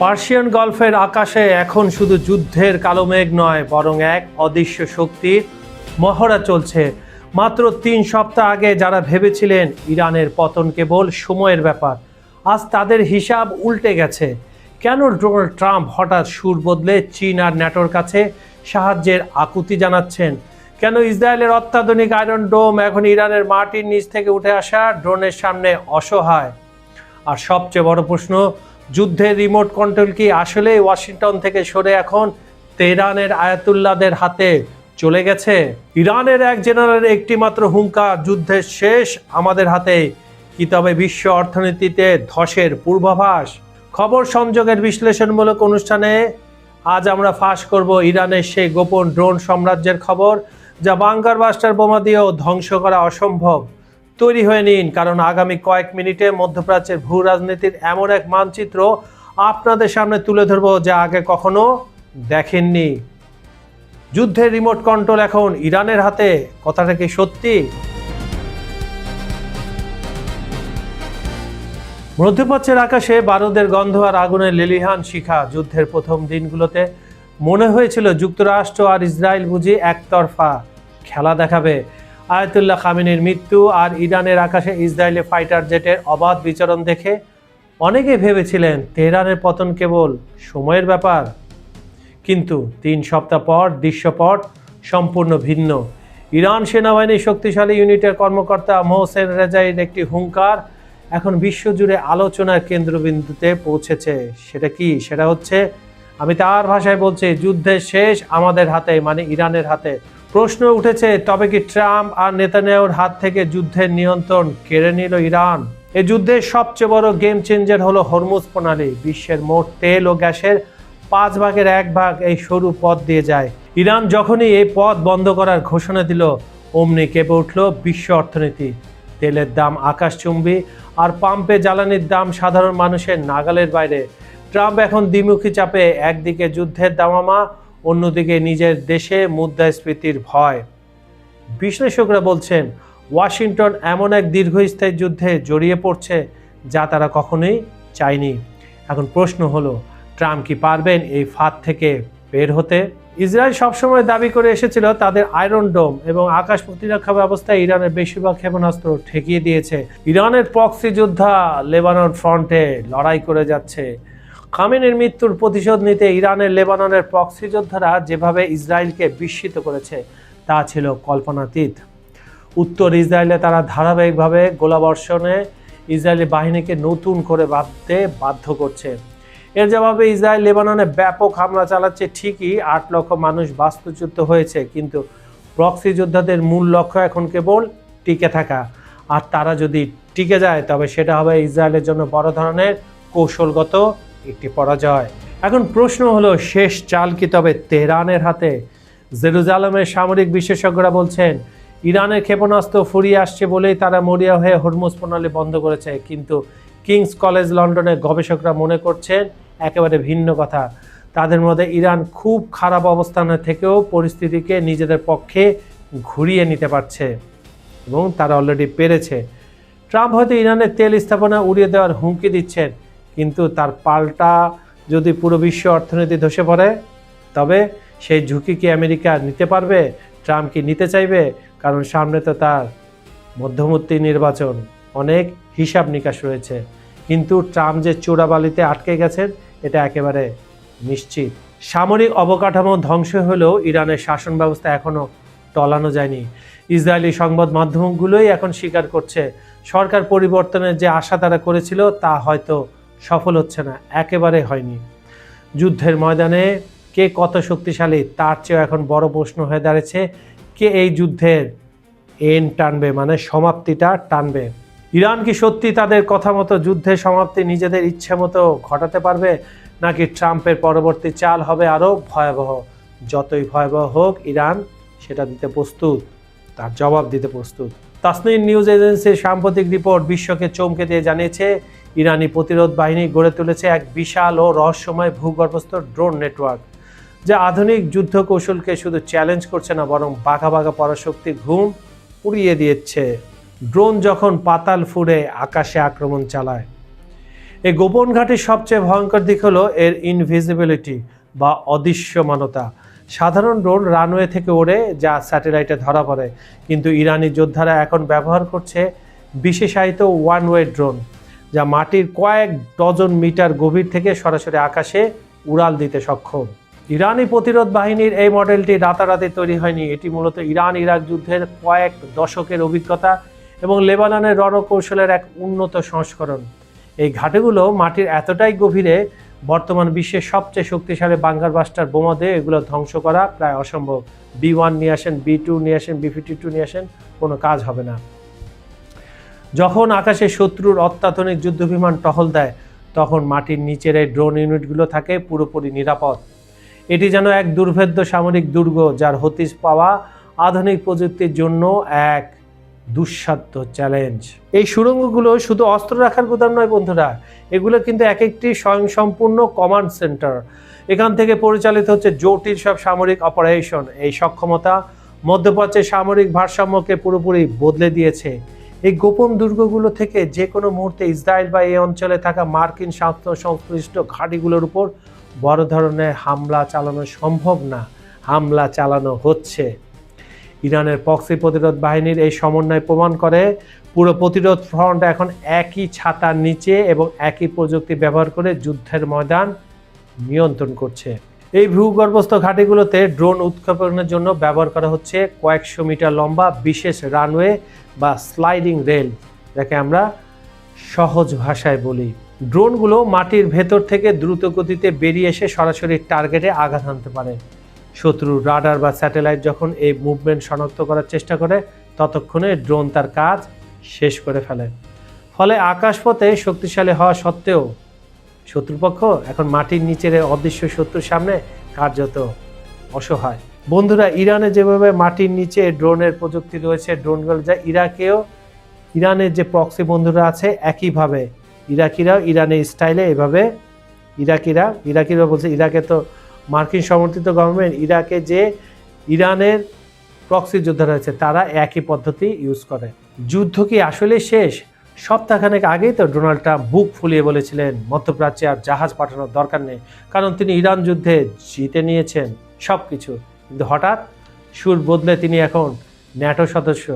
Persian গলফের আকাশে এখন শুধু যুদ্ধের কালো মেঘ নয়, বরং এক অদৃশ্য শক্তির মহড়া চলছে। মাত্র ৩ সপ্তাহ আগে যারা ভেবেছিলেন ইরানের পতন কেবল সময়ের ব্যাপার, আজ তাদের হিসাব উল্টে গেছে। কেন ডোনাল্ড ট্রাম্প হঠাৎ সুর বদলে চীন আর ন্যাটোর কাছে সাহায্যের আকুতি জানাচ্ছেন? কেন ইসরায়েলের অত্যাধুনিক আয়রন ডোম এখন ইরানের মাটির নিচ থেকে উঠে আসা ড্রোনের সামনে অসহায়? আর সবচেয়ে বড় প্রশ্ন, যুদ্ধের রিমোট কন্ট্রোল কি আসলে ওয়াশিংটন থেকে সরে এখন তেহরানের আয়াতুল্লাহদের হাতে চলে গেছে? ইরানের এক জেনারেলের একটি মাত্র হুঙ্কার, যুদ্ধের শেষ আমাদের হাতে, কি তবে বিশ্ব অর্থনীতিতে ধসের পূর্বাভাস? খবর সংযোগের বিশ্লেষণমূলক অনুষ্ঠানে আজ আমরা ফাঁস করব ইরানের সেই গোপন ড্রোন সাম্রাজ্যের খবর, যা বাংকার বাস্টার বোমা দিয়েও ধ্বংস করা অসম্ভব। তৈরি হয়ে নিন, কারণ আগামী কয়েক মিনিটে মধ্যপ্রাচ্যের ভূ রাজনীতির এমন এক মানচিত্র আপনাদের সামনে তুলে ধরব যা আগে কখনো দেখেননি। যুদ্ধের রিমোট কন্ট্রোল এখন ইরানের হাতে, কথাটা কি সত্যি? মধ্যপ্রাচ্যের আকাশে বারুদের গন্ধ আর আগুনের লেলিহান শিখা। যুদ্ধের প্রথম দিনগুলোতে মনে হয়েছিল যুক্তরাষ্ট্র আর ইসরায়েল বুঝি একতরফা খেলা দেখাবে। আয়াতুল্লাহ খামেনির মৃত্যু আর ইরানের আকাশে ইসরায়েলি ফাইটার জেটের অবাধ বিচরণ দেখে অনেকে ভেবেছিলেন তেহরানের পতন কেবল সময়ের ব্যাপার। কিন্তু ৩ সপ্তাহ পর দৃশ্যপট সম্পূর্ণ ভিন্ন। ইরান সেনাবাহিনীর শক্তিশালী ইউনিটের কর্মকর্তা মোহসেন রেজাইর একটি হুঙ্কার এখন বিশ্বজুড়ে আলোচনার কেন্দ্রবিন্দুতে পৌঁছেছে। সেটা কি? সেটা হচ্ছে, আমি তার ভাষায় বলছি, যুদ্ধের শেষ আমাদের হাতে, মানে ইরানের হাতে। প্রশ্ন উঠেছে, তবে কি ট্রাম্প আর নেতানিয়াহুর হাত থেকে যুদ্ধের নিয়ন্ত্রণ কেড়ে নিল ইরান? এই যুদ্ধের সবচেয়ে বড় গেম চেঞ্জার হলো হরমুজ প্রণালী। বিশ্বের মোট তেল ও গ্যাসের 5 ভাগের 1 ভাগ এই সরু পথ দিয়ে যায়। ইরান যখনই এই পথ বন্ধ করার ঘোষণা দিল, অমনি কেঁপে উঠল বিশ্ব অর্থনীতি। তেলের দাম আকাশচুম্বী, আর পাম্পে জ্বালানির দাম সাধারণ মানুষের নাগালের বাইরে। ট্রাম্প এখন দ্বিমুখী চাপে, একদিকে যুদ্ধের দামামা, অন্যদিকে নিজের দেশে মুদ্রাস্ফীতির ভয়। বিশ্লেষকরা বলছেন ওয়াশিংটন এমন এক দীর্ঘস্থায়ী যুদ্ধে জড়িয়ে পড়ছে যা তারা কখনোই চায়নি। এখন প্রশ্ন হলো, ট্রাম্প কি পারবেন এই ফাঁদ থেকে বের হতে? ইসরায়েল সবসময় দাবি করে এসেছিল তাদের আয়রন ডোম এবং আকাশ প্রতিরক্ষা ব্যবস্থায় ইরানের বেশিরভাগ ক্ষেপণাস্ত্র ঠেকিয়ে দিয়েছে। ইরানের প্রক্সি যোদ্ধা লেবানন ফ্রন্টে লড়াই করে যাচ্ছে। খামেনির মৃত্যুর প্রতিশোধ নিতে ইরানের লেবাননের প্রক্সি যোদ্ধারা যেভাবে ইসরায়েলকে বিস্মিত করেছে তা ছিল কল্পনাতীত। উত্তর ইসরায়েলে তারা ধারাবাহিকভাবে গোলাবর্ষণে ইসরায়েলি বাহিনীকে নতুন করে ভাবতে বাধ্য করছে। এর জবাবে ইসরায়েল লেবাননে ব্যাপক হামলা চালাচ্ছে ঠিকই, 8 লক্ষ মানুষ বাস্তুচ্যুত হয়েছে, কিন্তু প্রক্সি যোদ্ধাদের মূল লক্ষ্য এখন কেবল টিকে থাকা। আর তারা যদি টিকে যায় তবে সেটা হবে ইসরায়েলের জন্য বড় ধরনের কৌশলগত একটি পরাজয়। এখন প্রশ্ন হলো, শেষ চাল কি তবে তেহরানের হাতে? জেরুজালেমের সামরিক বিশেষজ্ঞরা বলছেন ইরানের ক্ষেপণাস্ত্র ফুরিয়ে আসছে বলেই তারা মরিয়া হয়ে হরমুজ প্রণালী বন্ধ করেছে, কিন্তু কিংস কলেজ লন্ডনের গবেষকরা মনে করছেন একেবারে ভিন্ন কথা। তাদের মধ্যে ইরান খুব খারাপ অবস্থানে থেকেও পরিস্থিতিকে নিজেদের পক্ষে ঘুরিয়ে নিতে পারছে এবং তারা অলরেডি পেরেছে। ট্রাম্প হয়তো ইরানের তেল স্থাপনা উড়িয়ে দেওয়ার হুমকি দিচ্ছেন, কিন্তু তার পাল্টা যদি পুরো বিশ্ব অর্থনীতি ধসে পড়ে, তবে সেই ঝুঁকি কি আমেরিকা নিতে পারবে? ট্রাম্প কি নিতে চাইবে? কারণ সামনে তো তার মধ্যবর্তী নির্বাচন, অনেক হিসাব নিকাশ রয়েছে। কিন্তু ট্রাম্প যে চোরাবালিতে আটকে গেছেন এটা একেবারে নিশ্চিত। সামরিক অবকাঠামো ধ্বংস হলেও ইরানের শাসন ব্যবস্থা এখনও টলানো যায়নি। ইসরায়েলি সংবাদ মাধ্যমগুলোই এখন স্বীকার করছে সরকার পরিবর্তনের যে আশা তারা করেছিল তা হয়তো সফল হচ্ছে না, একেবারে হয়নি। যুদ্ধের ময়দানে কে কত শক্তিশালী তার চেয়েও এখন বড় প্রশ্ন হয়ে দাঁড়িয়েছে, কে এই যুদ্ধের এন্ড টানবে, মানে সমাপ্তিটা টানবে। ইরান কি সত্যি তাদের কথা মতো যুদ্ধের সমাপ্তি নিজেদের ইচ্ছে মতো ঘটাতে পারবে, নাকি ট্রাম্পের পরবর্তী চাল হবে আরও ভয়াবহ? যতই ভয়াবহ হোক, ইরান সেটা দিতে প্রস্তুত, তার জবাব দিতে প্রস্তুত। তাসনিম নিউজ এজেন্সির সাম্প্রতিক রিপোর্ট বিশ্বকে চমকে দিয়ে জানিয়েছে ইরানি প্রতিরোধ বাহিনী গড়ে তুলেছে এক বিশাল ও রহস্যময় ভূগর্ভস্থ ড্রোন নেটওয়ার্ক, যা আধুনিক যুদ্ধ কৌশলকে শুধু চ্যালেঞ্জ করছে না, বরং বাঘা বাঘা পরাশক্তির ঘুম উড়িয়ে দিচ্ছে। ড্রোন যখন পাতাল ফুঁড়ে আকাশে আক্রমণ চালায়, এই গোপন ঘাঁটির সবচেয়ে ভয়ঙ্কর দিক হলো এর ইনভিজিবিলিটি বা অদৃশ্যমানতা। সাধারণ ড্রোন রানওয়ে থেকে ওড়ে যা স্যাটেলাইটে ধরা পড়ে, কিন্তু ইরানি যোদ্ধারা এখন ব্যবহার করছে বিশেষায়িত ওয়ান ওয়ে ড্রোন, যা মাটির কয়েক ডজন মিটার গভীর থেকে সরাসরি আকাশে উড়াল দিতে সক্ষম। ইরানি প্রতিরোধ বাহিনীর এই মডেলটি রাতারাতি তৈরি হয়নি। এটি মূলত ইরান ইরাক যুদ্ধের কয়েক দশকের অভিজ্ঞতা এবং লেবাননের রণকৌশলের এক উন্নত সংস্করণ। এই ঘাঁটিগুলো মাটির এতটাই গভীরে বর্তমান বিশ্বের সবচেয়ে শক্তিশালী বাঙ্কার বাস্টার বোমা দিয়ে এগুলো ধ্বংস করা প্রায় অসম্ভব। B1 নিয়ে আসেন, B2 নিয়ে আসেন, B52 নিয়ে আসেন, কোনো কাজ হবে না। যখন আকাশে শত্রুর অত্যাধুনিক যুদ্ধবিমান টহল দেয়, তখন মাটির নিচের এই ড্রোন ইউনিটগুলো থাকে পুরোপুরি নিরাপদ। এটি যেন এক দুর্ভেদ্য সামরিক দুর্গ, যার হদিশ পাওয়া আধুনিক প্রযুক্তির জন্য এক দুঃসাধ্য চ্যালেঞ্জ। এই সুড়ঙ্গগুলো শুধু অস্ত্র রাখার গুদাম নয় বন্ধুরা, এগুলো কিন্তু এক একটি স্বয়ংসম্পূর্ণ কমান্ড সেন্টার। এখান থেকে পরিচালিত হচ্ছে জটিল সব সামরিক অপারেশন। এই সক্ষমতা মধ্যপ্রাচ্যের সামরিক ভারসাম্যকে পুরোপুরি বদলে দিয়েছে। এই গোপন দুর্গগুলো থেকে যে কোনো মুহূর্তে ইসরায়েল বা এই অঞ্চলে থাকা মার্কিন স্বার্থ সংশ্লিষ্ট ঘাঁটিগুলোর উপর বড় ধরনের হামলা চালানো সম্ভব না, হামলা চালানো হচ্ছে। ইরানের প্রক্সি প্রতিরোধ বাহিনীর এই সমন্বয় প্রমাণ করে পুরো প্রতিরোধ ফ্রন্ট এখন একই ছাতার নিচে এবং একই প্রযুক্তি ব্যবহার করে যুদ্ধের ময়দান নিয়ন্ত্রণ করছে। এই ভূগর্ভস্থ ঘাঁটিগুলোতে ড্রোন উৎক্ষেপণের জন্য ব্যবহার করা হচ্ছে কয়েকশো মিটার লম্বা বিশেষ রানওয়ে বা স্লাইডিং রেল, যাকে আমরা সহজ ভাষায় বলি। ড্রোনগুলো মাটির ভেতর থেকে দ্রুত গতিতে বেরিয়ে এসে সরাসরি টার্গেটে আঘাত হানতে পারে। শত্রুর রাডার বা স্যাটেলাইট যখন এই মুভমেন্ট শনাক্ত করার চেষ্টা করে, ততক্ষণে ড্রোন তার কাজ শেষ করে ফেলে। ফলে আকাশপথে শক্তিশালী হওয়া সত্ত্বেও শত্রুপক্ষ এখন মাটির নিচের অদৃশ্য শত্রুর সামনে কার্যত অসহায়। বন্ধুরা, ইরানে যেভাবে মাটির নিচে ড্রোনের প্রযুক্তি রয়েছে, ড্রোনগুলো যা ইরানের যে প্রক্সি বন্ধুরা আছে, একইভাবে ইরাকিরাও ইরানের স্টাইলে এভাবে ইরাকিরা বলছে, ইরাকে তো মার্কিন সমর্থিত গভর্নমেন্ট, ইরাকে যে ইরানের প্রক্সি যোদ্ধা রয়েছে তারা একই পদ্ধতি ইউজ করে। যুদ্ধ কি আসলে শেষ? সপ্তাহখানেক আগেই তো ডোনাল্ড ট্রাম্প বুক ফুলিয়ে বলেছিলেন মধ্যপ্রাচ্যে আর জাহাজ পাঠানোর দরকার নেই, কারণ তিনি ইরান যুদ্ধে জিতে নিয়েছেন সব কিছু। কিন্তু হঠাৎ সুর বদলে তিনি এখন ন্যাটো সদস্য।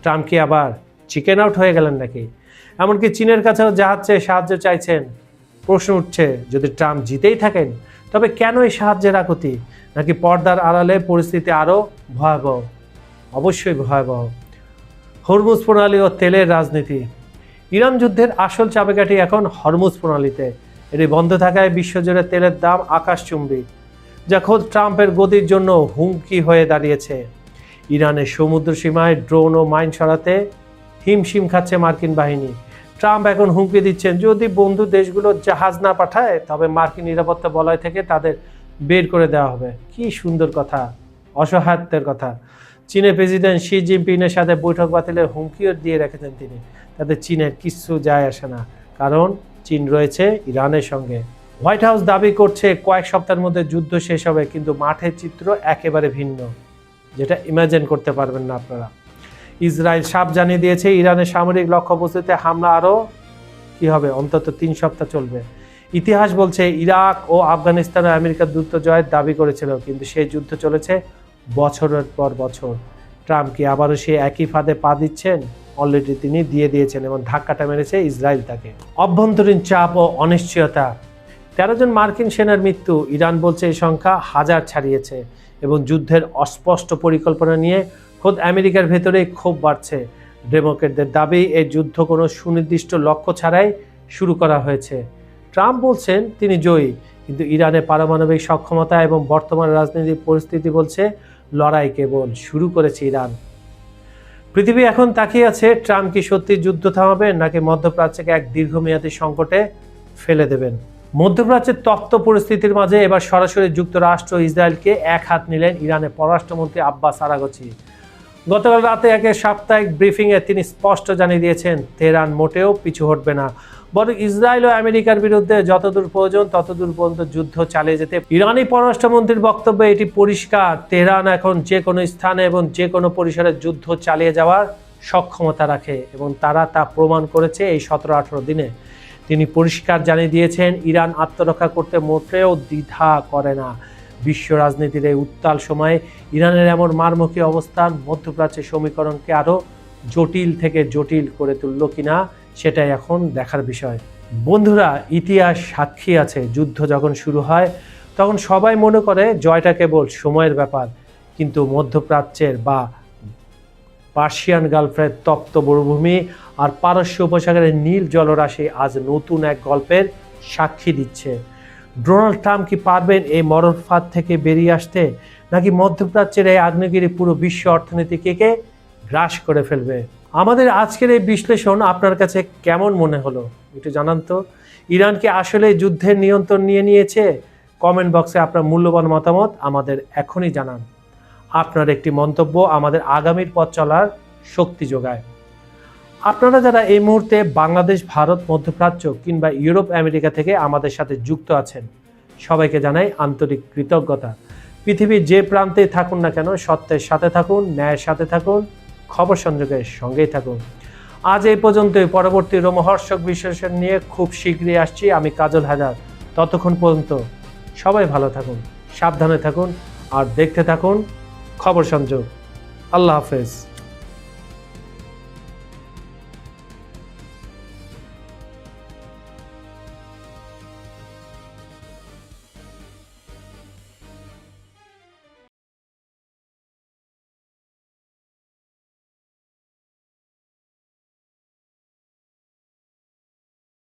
ট্রাম্প কি আবার চিকেন আউট হয়ে গেলেন নাকি? এমনকি চীনের কাছেও জাহাজ চেয়ে সাহায্য চাইছেন। প্রশ্ন উঠছে, যদি ট্রাম্প জিতেই থাকেন তবে কেন এই সাহায্যের আকুতি? নাকি পর্দার আড়ালে পরিস্থিতি আরও ভয়াবহ? অবশ্যই ভয়াবহ। হরমুজ প্রণালী ও তেলের রাজনীতি। ইরান যুদ্ধের আসল চাবিকাঠি এখন হরমুজ প্রণালীতে। এটি বন্ধ থাকায় বিশ্বজুড়ে তেলের দাম আকাশচুম্বী, যা খোদ ট্রাম্পের গদির জন্য হুমকি হয়ে দাঁড়িয়েছে। ইরানের সমুদ্র সীমায় ড্রোন ও মাইন সরাতে হিমশিম খাচ্ছে মার্কিন বাহিনী। ট্রাম্প এখন হুমকি দিচ্ছেন, যদি বন্ধু দেশগুলো জাহাজ না পাঠায় তবে মার্কিন নিরাপত্তা বলয় থেকে তাদের বের করে দেওয়া হবে। কি সুন্দর কথা, অসহায়ত্বের কথা। চীনের প্রেসিডেন্ট শি জিনপিংয়ের সাথে বৈঠক বাতিলের হুমকিও দিয়ে রেখেছেন তিনি। তাতে চীনের কিচ্ছু যায় আসে না, কারণ চীন রয়েছে ইরানের সঙ্গে। হোয়াইট হাউস দাবি করছে কয়েক সপ্তাহের মধ্যে যুদ্ধ শেষ হবে, কিন্তু মাঠের চিত্র একেবারে ভিন্ন, যেটা ইমাজিন করতে পারবেন না আপনারা। ইসরায়েল সাফ জানিয়ে দিয়েছে ইরানের সামরিক লক্ষ্যবস্তুতে হামলা আরও কি হবে, অন্তত 3 সপ্তাহ চলবে। ইতিহাস বলছে ইরাক ও আফগানিস্তানে আমেরিকা দ্রুত জয়ের দাবি করেছিল, কিন্তু সেই যুদ্ধ চলেছে বছরের পর বছর। ট্রাম্প কি আবারও সে একই ফাঁদে পা দিচ্ছেন? অলরেডি তিনি দিয়ে দিয়েছেন এবং ধাক্কাটা মেরেছে ইসরায়েল তাকে। অভ্যন্তরীণ চাপ ও অনিশ্চয়তা। 13 জন মার্কিন সেনার মৃত্যু, ইরান বলছে এই সংখ্যা 1000 ছাড়িয়েছে এবং যুদ্ধের অস্পষ্ট পরিকল্পনা নিয়ে খোদ আমেরিকার ভেতরেই ক্ষোভ বাড়ছে। ডেমোক্রেটদের দাবি এই যুদ্ধ কোনো সুনির্দিষ্ট লক্ষ্য ছাড়াই শুরু করা হয়েছে। ট্রাম্প বলছেন তিনি জয়ী, কিন্তু ইরানের পারমাণবিক সক্ষমতা এবং বর্তমান রাজনৈতিক পরিস্থিতি বলছে লড়াই কেবল শুরু করেছে ইরান। পৃথিবী এখন তাকিয়ে আছে ট্রাম্প কি সত্যি যুদ্ধ থামাবেন নাকি মধ্যপ্রাচ্যকে এক দীর্ঘমেয়াদী সংকটে ফেলে দেবেন। মধ্যপ্রাচ্যের তপ্ত পরিস্থিতির মাঝে এবার সরাসরি যুক্তরাষ্ট্র ইসরায়েলকে এক হাত নিলেন ইরানের পররাষ্ট্রমন্ত্রী আব্বাস আরাগচি। গতকাল রাতে এক সাপ্তাহিক ব্রিফিংয়ে তিনি স্পষ্ট জানিয়ে দিয়েছেন তেহরান মোটেও পিছু হটবে না, বরং ইসরায়েল ও আমেরিকার বিরুদ্ধে যতদূর প্রয়োজন ততদূর পর্যন্ত যুদ্ধ চালিয়ে যেতে। ইরানি পররাষ্ট্রমন্ত্রীর বক্তব্যে এটি পরিষ্কার, তেহরান এখন যে কোনো স্থানে এবং যে কোনো পরিসরে যুদ্ধ চালিয়ে যাওয়ার সক্ষমতা রাখে এবং তারা তা প্রমাণ করেছে এই 17-18 দিনে। তিনি পরিষ্কার জানিয়ে দিয়েছেন, ইরান আত্মরক্ষা করতে মোটেও দ্বিধা করে না। বিশ্ব রাজনীতির এই উত্তাল সময়ে ইরানের এমন মারমুখী অবস্থান মধ্যপ্রাচ্যের সমীকরণকে আরও জটিল থেকে জটিল করে তুলল কিনা সেটাই এখন দেখার বিষয়। বন্ধুরা, ইতিহাস সাক্ষী আছে, যুদ্ধ যখন শুরু হয় তখন সবাই মনে করে জয়টা কেবল সময়ের ব্যাপার, কিন্তু মধ্যপ্রাচ্যের বা পার্সিয়ান গালফের তপ্ত মরুভূমি আর পারস্য উপসাগরের নীল জলরাশি আজ নতুন এক গল্পের সাক্ষী দিচ্ছে। ডোনাল্ড ট্রাম্প কি পারবেন এই মরণ ফাঁদ থেকে বেরিয়ে আসতে, নাকি মধ্যপ্রাচ্যের এই আগ্নেয়গিরি পুরো বিশ্ব অর্থনীতিকে গ্রাস করে ফেলবে? আমাদের আজকের এই বিশ্লেষণ আপনার কাছে কেমন মনে হলো একটু জানান তো। ইরান কি আসলে যুদ্ধের নিয়ন্ত্রণ নিয়ে নিয়েছে? কমেন্ট বক্সে আপনার মূল্যবান মতামত আমাদের এখনই জানান। আপনার একটি মন্তব্য আমাদের আগামীর পথ চলার শক্তি যোগায়। আপনারা যারা এই মুহূর্তে বাংলাদেশ, ভারত, মধ্যপ্রাচ্য কিংবা ইউরোপ, আমেরিকা থেকে আমাদের সাথে যুক্ত আছেন, সবাইকে জানাই আন্তরিক কৃতজ্ঞতা। পৃথিবীর যে প্রান্তে থাকুন না কেন, সত্যের সাথে থাকুন, ন্যায়ের সাথে থাকুন, খবর সংযোগের সঙ্গেই থাকুন। আজ এই পর্যন্তই। পরবর্তী রোমহর্ষক বিশ্লেষণ নিয়ে খুব শীঘ্রই আসছি আমি, কাজল হায়দার। ততক্ষণ পর্যন্ত সবাই ভালো থাকুন, সাবধানে থাকুন আর দেখতে থাকুন খবর সংযোগ। আল্লাহ হাফেজ।